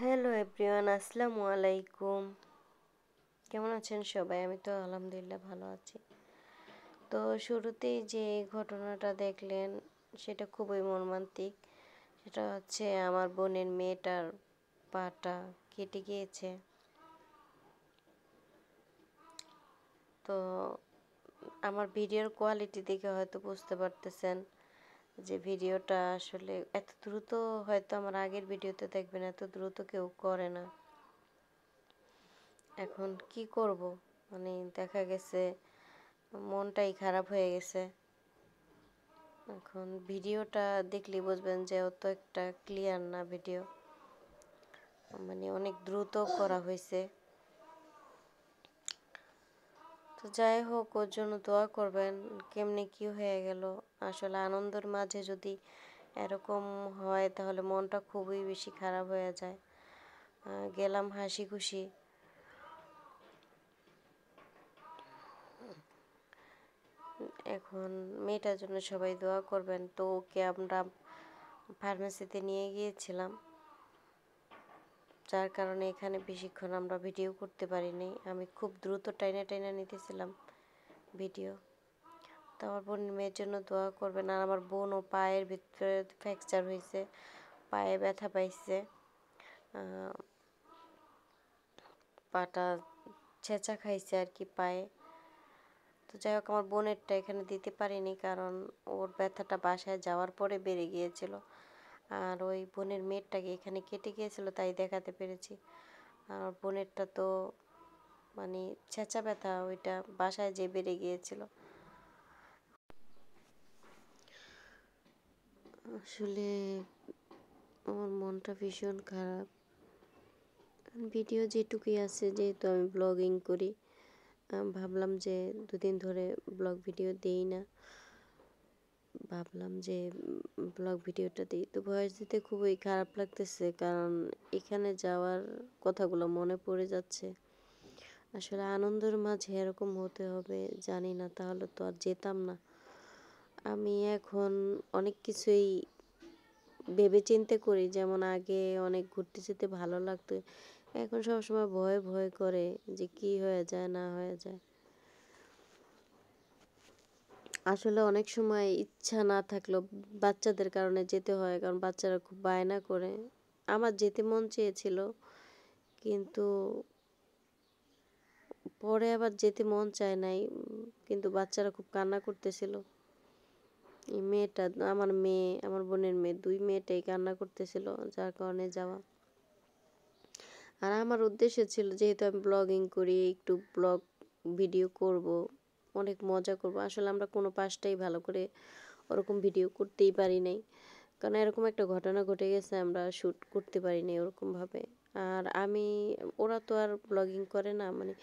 Hello everyone, আসসালামু আলাইকুম। কেমন আছেন সবাই? আমি তো আলহামদুলিল্লাহ ভালো আছি। তো শুরুতেই যে ঘটনাটা দেখলেন সেটা খুবই মর্মান্তিক। সেটা হচ্ছে আমার বোনের মেয়েটার পাটা কেটে গিয়েছে। তো আমার ভিডিওর কোয়ালিটি দেখে হয়তো বুঝতে পারতেছেন যে ভিডিওটা আসলে এত দ্রুত হয়তো আমার আগের ভিডিওতে দেখবেন এত দ্রুত কেউ করে না। এখন কি করব, মানে দেখা গেছে মনটাই খারাপ হয়ে গেছে। এখন ভিডিওটা দেখলেই বুঝবেন যে অত একটা ক্লিয়ার না ভিডিও, মানে অনেক দ্রুত করা হয়েছে। তো যাই হোক, ওর জন্য দোয়া করবেন। কেমনে কি হয়ে গেল, আসলে আনন্দের মাঝে যদি এরকম হয় তাহলে মনটা খুবই বেশি খারাপ হয়ে যায়। গেলাম হাসি খুশি, এখন মেয়েটার জন্য সবাই দোয়া করবেন। তো ওকে আমরা ফার্মেসিতে নিয়ে গিয়েছিলাম, যার কারণে এখানে বেশিক্ষণ আমরা ভিডিও করতে পারিনি। আমি খুব দ্রুত টাইনা টাইনা নিতেছিলাম ভিডিও। তো আমার বোনের মেয়ের জন্য দোয়া করবেন। আর আমার বোনও পায়ের ভিতরে ফ্র্যাকচার হয়েছে, পায়ে ব্যথা পাইছে, পাটা ছেঁচা খাইছে আর কি পায়ে। তো যাই হোক, আমার বোনেরটা এখানে দিতে পারিনি কারণ ওর ব্যথাটা বাসায় যাওয়ার পরে বেড়ে গিয়েছিল। আর ওই বোনের মেয়েরটাকে এখানে কেটে গিয়েছিল, তাই দেখাতে পেরেছি। আর বোনেরটা তো মানে ছেঁচা ব্যথা, ওইটা বাসায় যে বেড়ে গিয়েছিল। আসলে আমার মনটা ভীষণ খারাপ। ভিডিও যেটুকুই আছে, যেহেতু আমি ব্লগিং করি, ভাবলাম যে দুদিন ধরে ব্লগ ভিডিও দেই না, ভাবলাম যে ব্লগ ভিডিওটা দিই। তো ভয়েস দিতে খুবই খারাপ লাগতেছে কারণ এখানে যাওয়ার কথাগুলো মনে পড়ে যাচ্ছে। আসলে আনন্দের মাঝে এরকম হতে হবে জানি না, তাহলে তো আর যেতাম না। আমি এখন অনেক কিছুই ভেবে চিন্তে করি, যেমন আগে অনেক ঘুরতে যেতে ভালো লাগতো, এখন সবসময় ভয় ভয় করে যে কি হয়ে যায় না হয়ে যায়। আসলে অনেক সময় ইচ্ছা না থাকলেও বাচ্চাদের কারণে যেতে হয়, কারণ বাচ্চারা খুব বায়না করে। আমার যেতে মন চেয়েছিল, কিন্তু পরে আবার যেতে মন চায় নাই, কিন্তু বাচ্চারা খুব কান্না করতেছিল। এই মেয়েটা, আমার মেয়ে, আমার বোনের মেয়ে, দুই মেয়েটাই কান্না করতেছিল, যার কারণে যাওয়া। আর আমার উদ্দেশ্য ছিল, যেহেতু আমি ব্লগিং করি, একটু ব্লগ ভিডিও করব, অনেক মজা করব। আসলে আমরা কোনো পাশটাই ভালো করে ওরকম ভিডিও করতেই পারি নাই, কারণ এরকম একটা ঘটনা ঘটে গেছে, আমরা শ্যুট করতে পারি নাই ওরকমভাবে। আর ওরা তো আর ব্লগিং করে না, মানে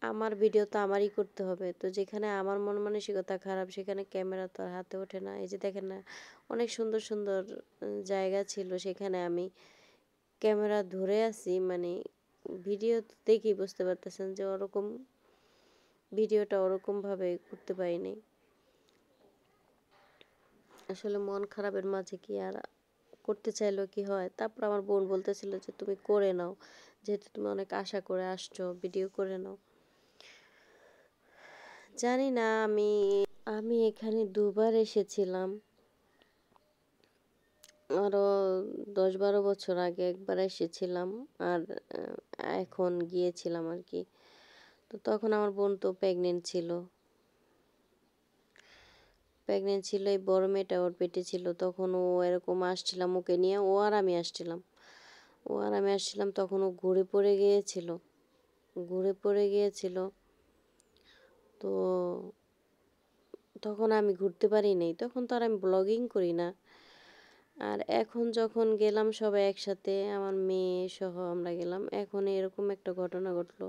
আমার ভিডিও তো আমারই করতে হবে। তো যেখানে আমার মন মানসিকতা খারাপ সেখানে ক্যামেরা তো আর হাতে ওঠে না। এই যে দেখেন না, অনেক সুন্দর সুন্দর জায়গা ছিল, সেখানে আমি ক্যামেরা ধরে আছি, মানে ভিডিও দেখেই বুঝতে পারতেছেন যে ওরকম ভিডিওটা ওরকমভাবে করতে পারিনি। আসলে মন খারাপের মাঝে কি আর করতে চাইলেও কি হয়। তারপর আমার বোন বলতেছিল যে তুমি করে নাও, যেহেতু তুমি অনেক আশা করে আসছো, ভিডিও করে নাও। জানি না, আমি আমি এখানে দুবার এসেছিলাম। আরও 10-12 বছর আগে একবার এসেছিলাম, আর এখন গিয়েছিলাম আর কি। তো তখন আমার বোন তো প্রেগনেন্ট ছিল, এই বড় মেয়েটা ওর পেটে ছিল। তখন ও এরকম আসছিলাম ওকে নিয়ে, ও আর আমি আসছিলাম তখন ও ঘুরে পড়ে গিয়েছিল। তো তখন আমি ঘুরতে পারি নাই, তখন তো আর আমি ব্লগিং করি না। আর এখন যখন গেলাম সবাই একসাথে, আমার মেয়ে সহ আমরা গেলাম, এখন এরকম একটা ঘটনা ঘটলো।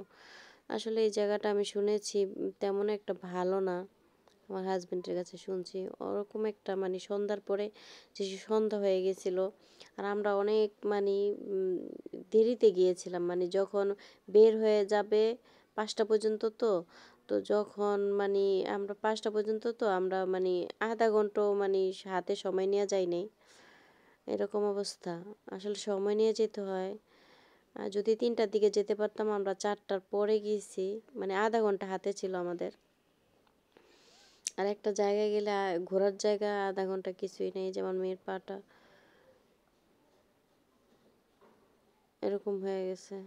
আসলে এই জায়গাটা আমি শুনেছি তেমন একটা ভালো না, আমার হাজবেন্ডের কাছে শুনছি ওরকম একটা, মানে সন্ধ্যার পরে যে সন্ধ্যা হয়ে গেছিল। আর আমরা অনেক মানে দেরিতে গিয়েছিলাম, মানে যখন বের হয়ে যাবে 5টা পর্যন্ত। তো যখন মানে আমরা 5টা পর্যন্ত, তো আমরা মানে আধা ঘন্টা মানে হাতে সময় নেওয়া যায় নাই, এরকম অবস্থা। আসলে সময় নিয়ে যেতে হয়। আর যদি 3টার দিকে যেতে পারতাম, আমরা 4টার পরে গিয়েছি, মানে আধা ঘন্টা হাতে ছিল আমাদের। আর একটা জায়গায় গেলে ঘোরার জায়গা আধা ঘন্টা কিছুই নেই, যেমন মেয়ের পাটা এরকম হয়ে গেছে।